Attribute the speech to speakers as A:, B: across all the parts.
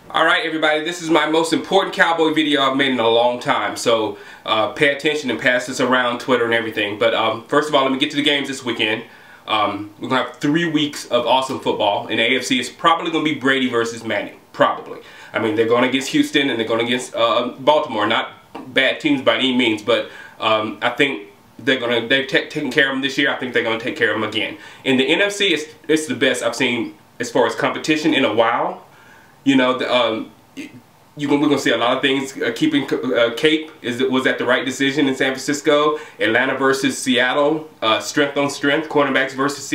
A: Alright everybody, this is my most important Cowboy video I've made in a long time, so pay attention and pass this around Twitter and everything. But first of all, let me get to the games this weekend. We're going to have 3 weeks of awesome football. In the AFC, it's probably going to be Brady versus Manning. Probably. I mean, they're going against Houston and they're going against Baltimore. Not bad teams by any means, but I think they've taken care of them this year. I think they're going to take care of them again. In the NFC, it's the best I've seen as far as competition in a while. You know, we're going to see a lot of things. Keeping Cape was that the right decision in San Francisco. Atlanta versus Seattle, strength on strength. Cornerbacks versus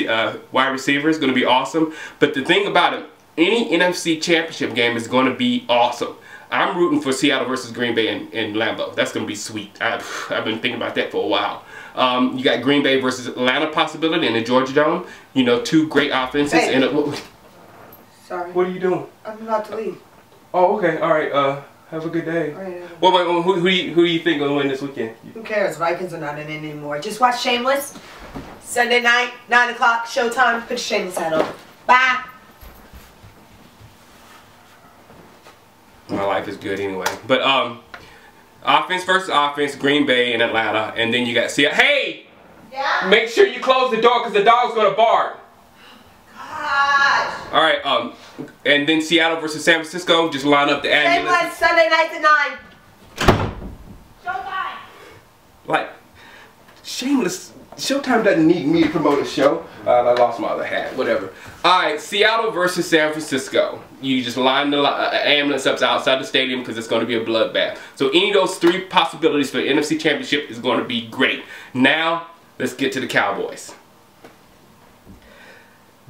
A: wide receivers, going to be awesome. But the thing about it, any NFC championship game is going to be awesome. I'm rooting for Seattle versus Green Bay in Lambeau. That's going to be sweet. I've been thinking about that for a while. You got Green Bay versus Atlanta possibility in the Georgia Dome. You know, 2 great offenses.
B: Hey.
A: And
B: Sorry.
A: What are you doing?
B: I'm about to leave.
A: Oh, okay. All right. Have a good day.
B: Right.
A: Well, who do you think will win this weekend?
B: Who cares? Vikings are not in it anymore. Just watch Shameless. Sunday night, 9 o'clock, showtime. Put your Shameless hat on. Bye.
A: My life is good anyway. But offense versus offense, Green Bay and Atlanta, and then you got Seattle. Hey!
B: Yeah?
A: Make sure you close the door because the dog's gonna bark.
B: Gosh.
A: All right. And then Seattle versus San Francisco. Just line up the ambulance.
B: Shameless, Sunday nights at 9. Showtime.
A: Like, Shameless. Showtime doesn't need me to promote a show. I lost my other hat. Whatever. Alright, Seattle versus San Francisco. You just line the ambulance up outside the stadium because it's going to be a bloodbath. So any of those 3 possibilities for the NFC Championship is going to be great. Now, let's get to the Cowboys.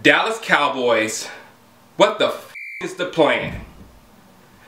A: Dallas Cowboys, what the f is the plan?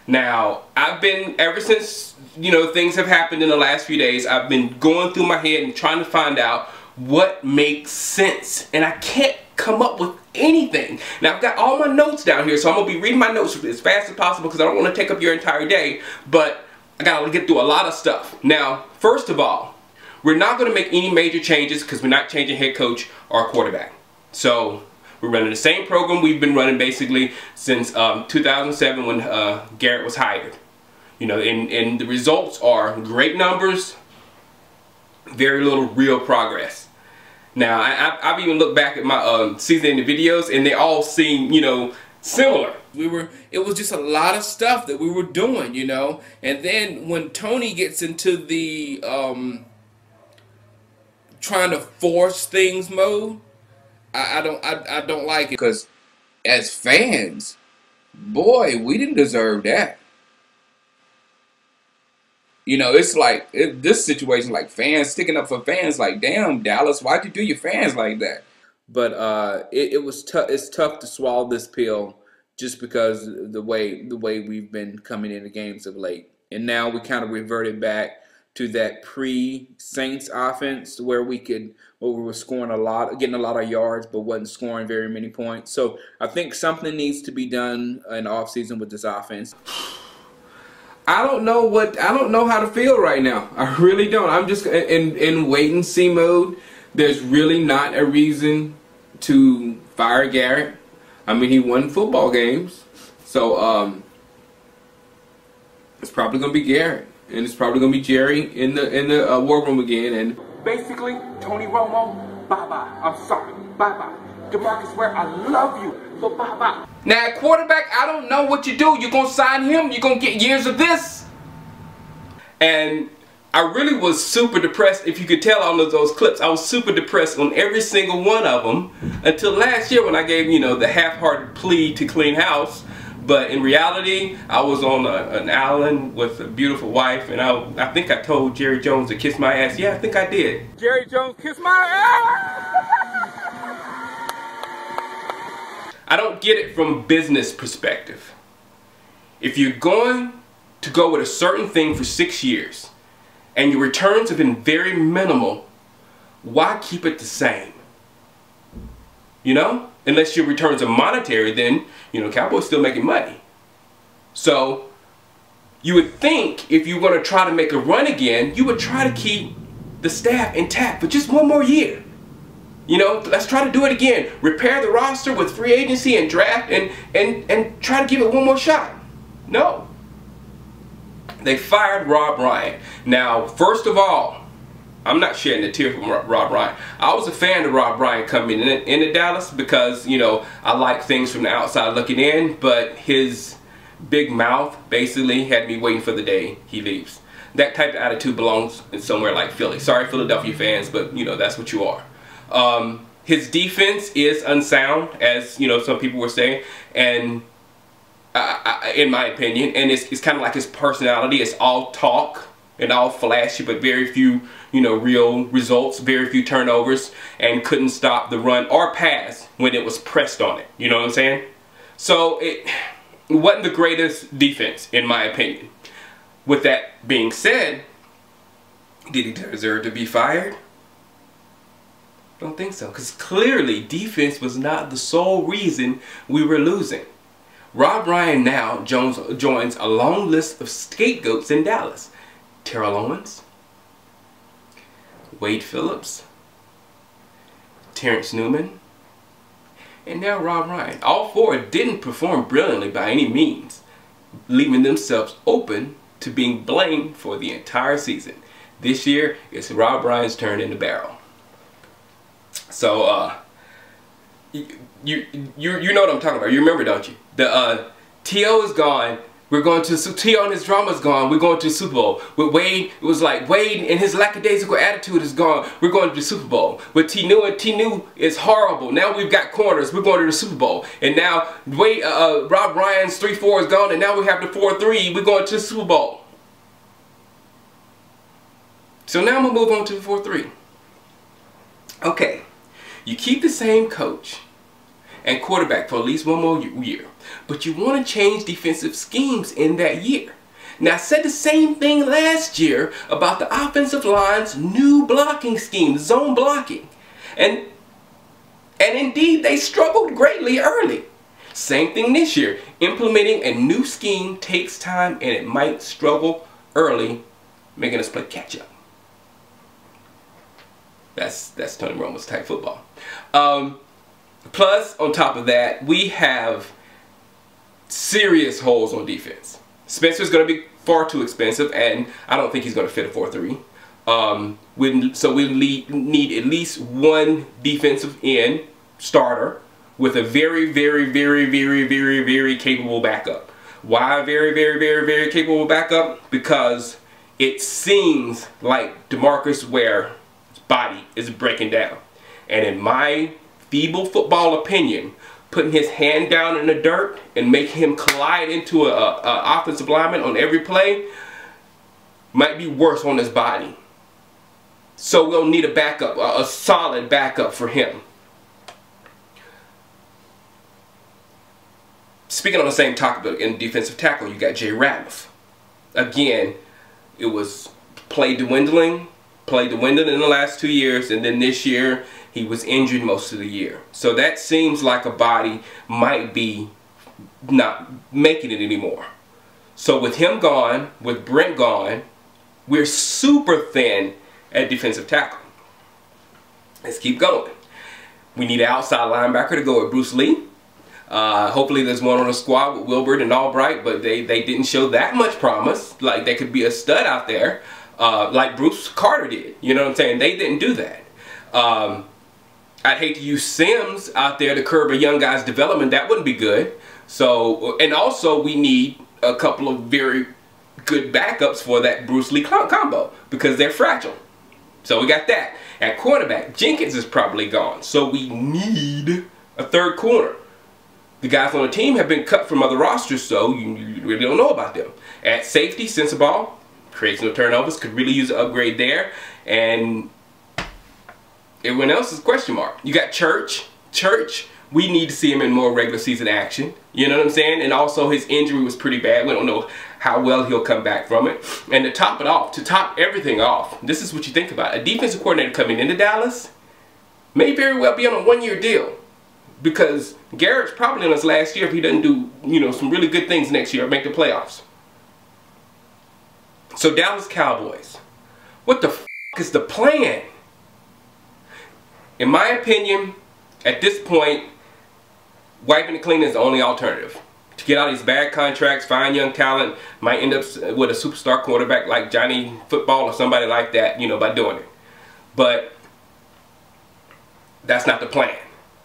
A: Now, I've been, ever since, you know, things have happened in the last few days, I've been going through my head and trying to find out what makes sense. And I can't come up with anything. Now, I've got all my notes down here, so I'm going to be reading my notes as fast as possible because I don't want to take up your entire day. But I got to get through a lot of stuff. Now, first of all, we're not going to make any major changes because we're not changing head coach or quarterback. So we're running the same program we've been running basically since 2007 when Garrett was hired. You know, and the results are great numbers, very little real progress. Now, I've even looked back at my season videos and they all seem, you know, similar. It was just a lot of stuff that we were doing, you know. And then when Tony gets into the trying to force things mode, I don't like it because as fans, boy, we didn't deserve that. You know, it's like this situation, like fans sticking up for fans, like damn Dallas, why'd you do your fans like that? But it was tough. It's tough to swallow this pill just because the way we've been coming into games of late, and now we kind of reverted back to that pre-Saints offense where we were scoring a lot, getting a lot of yards, but wasn't scoring very many points. So I think something needs to be done in the offseason with this offense. I don't know how to feel right now. I really don't. I'm just in wait and see mode. There's really not a reason to fire Garrett. I mean, he won football games. So it's probably going to be Garrett. And it's probably going to be Jerry in the war room again. And basically, Tony Romo, bye-bye. I'm sorry. Bye-bye. DeMarcus Ware, I love you. So bye-bye. Now, at quarterback, I don't know what you do. You're going to sign him. You're going to get years of this. And I really was super depressed. If you could tell on those clips, I was super depressed on every single one of them until last year when I gave, you know, the half-hearted plea to clean house. But in reality, I was on an island with a beautiful wife, and I think I told Jerry Jones to kiss my ass. Yeah, I think I did. Jerry Jones, kiss my ass! I don't get it from a business perspective. If you're going to go with a certain thing for 6 years, and your returns have been very minimal, why keep it the same? You know? Unless your returns are monetary, then, you know, Cowboys still making money. So, you would think if you want to try to make a run again, you would try to keep the staff intact for just 1 more year. You know, let's try to do it again. Repair the roster with free agency and draft and try to give it 1 more shot. No. They fired Rob Ryan. Now, first of all, I'm not shedding a tear from Rob Ryan. I was a fan of Rob Ryan coming into Dallas because, you know, I like things from the outside looking in, but his big mouth basically had me waiting for the day he leaves. That type of attitude belongs in somewhere like Philly. Sorry, Philadelphia fans, but, you know, that's what you are. His defense is unsound, as, you know, some people were saying, and in my opinion, and it's kind of like his personality. It's all talk and all flashy, but very few, you know, real results, very few turnovers, and couldn't stop the run or pass when it was pressed on it. You know what I'm saying? So it wasn't the greatest defense, in my opinion. With that being said, did he deserve to be fired? Don't think so, because clearly defense was not the sole reason we were losing. Rob Ryan now joins a long list of scapegoats in Dallas. Terrell Owens, Wade Phillips, Terrence Newman, and now Rob Ryan. All four didn't perform brilliantly by any means, leaving themselves open to being blamed for the entire season. This year, it's Rob Ryan's turn in the barrel. So, you know what I'm talking about. You remember, don't you? The T.O. is gone. We're going to T.O. and his drama's gone. We're going to the Super Bowl. With Wade, it was like Wade and his lackadaisical attitude is gone. We're going to the Super Bowl. With T.New is horrible. Now we've got corners. We're going to the Super Bowl. And now Wade, Rob Ryan's 3-4 is gone, and now we have the 4-3. We're going to the Super Bowl. So now I'm gonna move on to the 4-3. Okay, you keep the same coach and quarterback for at least one more year, but you want to change defensive schemes in that year. Now, I said the same thing last year about the offensive line's new blocking scheme, zone blocking. And indeed, they struggled greatly early. Same thing this year. Implementing a new scheme takes time, and it might struggle early, making us play catch up. That's Tony Romo's type football. Plus, on top of that, we have serious holes on defense. Spencer's going to be far too expensive, and I don't think he's going to fit a 4-3. So we need at least one defensive end starter with a very, very, very, very, very, very capable backup. Why very, very, very, very capable backup? Because it seems like DeMarcus Ware's body is breaking down. And in my feeble football opinion, putting his hand down in the dirt and making him collide into an offensive lineman on every play might be worse on his body. So we'll need a backup, a solid backup for him. Speaking on the same topic, in defensive tackle, you got Jay Ratliff. Again, it was play dwindling in the last 2 years, and then this year he was injured most of the year. So that seems like a body might be not making it anymore. So with him gone, with Brent gone, we're super thin at defensive tackle. Let's keep going. We need an outside linebacker to go with Bruce Lee. Hopefully there's one on the squad with Wilbert and Albright, but they didn't show that much promise. Like they could be a stud out there, like Bruce Carter did. You know what I'm saying? They didn't do that. I'd hate to use Sims out there to curb a young guy's development. That wouldn't be good. So, and also we need a couple of very good backups for that Bruce Lee combo because they're fragile. So we got that. At cornerback, Jenkins is probably gone. So we need a third corner. The guys on the team have been cut from other rosters, so you really don't know about them. At safety, Sensabaugh creates no turnovers, could really use an upgrade there. And everyone else is question mark. You got Church. We need to see him in more regular season action. You know what I'm saying? And also his injury was pretty bad. We don't know how well he'll come back from it. And to top it off, to top everything off, this is what you think about. A defensive coordinator coming into Dallas may very well be on a one-year deal. Because Garrett's probably in his last year if he doesn't do, you know, some really good things next year, make the playoffs. So Dallas Cowboys, what the f is the plan? In my opinion, at this point, wiping and cleaning is the only alternative. to get out of these bad contracts, find young talent, might end up with a superstar quarterback like Johnny Football or somebody like that, you know, by doing it. But that's not the plan,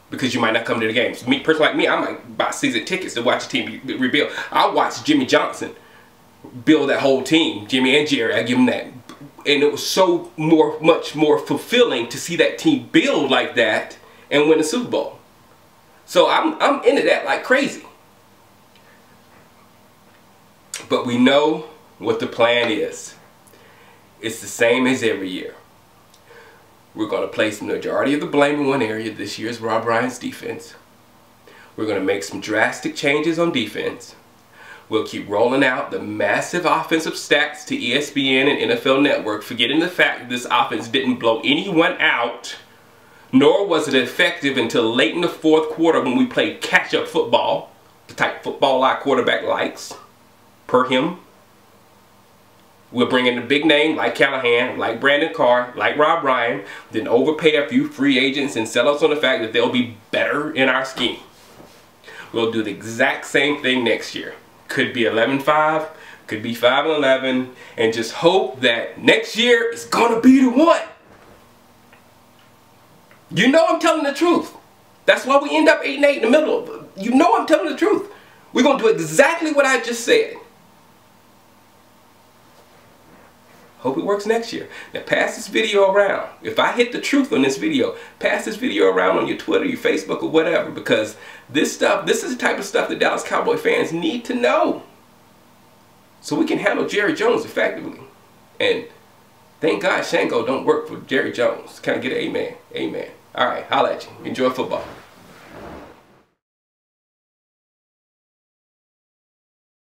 A: because you might not come to the games. Me, person like me, I might buy season tickets to watch a team rebuild. I'll watch Jimmy Johnson build that whole team, Jimmy and Jerry, I give them that. And it was so much more fulfilling to see that team build like that and win the Super Bowl. So I'm into that like crazy. But we know what the plan is. It's the same as every year. We're going to place the majority of the blame in one area. This year's Rob Ryan's defense. We're going to make some drastic changes on defense. We'll keep rolling out the massive offensive stats to ESPN and NFL Network, forgetting the fact that this offense didn't blow anyone out, nor was it effective until late in the fourth quarter when we played catch-up football, the type football our quarterback likes, per him. We'll bring in a big name like Callahan, like Brandon Carr, like Rob Ryan, then overpay a few free agents and sell us on the fact that they'll be better in our scheme. We'll do the exact same thing next year. Could be 11-5, could be 5-11, and just hope that next year is gonna be the one. You know I'm telling the truth. That's why we end up 8-8 in the middle. You know I'm telling the truth. We're gonna do exactly what I just said. Hope it works next year. Now pass this video around. If I hit the truth on this video, pass this video around on your Twitter, your Facebook, or whatever, because this is the type of stuff that Dallas Cowboy fans need to know, so we can handle Jerry Jones effectively. And thank God Shango don't work for Jerry Jones. Can I get an amen? Amen. All right, holla at you. Enjoy football.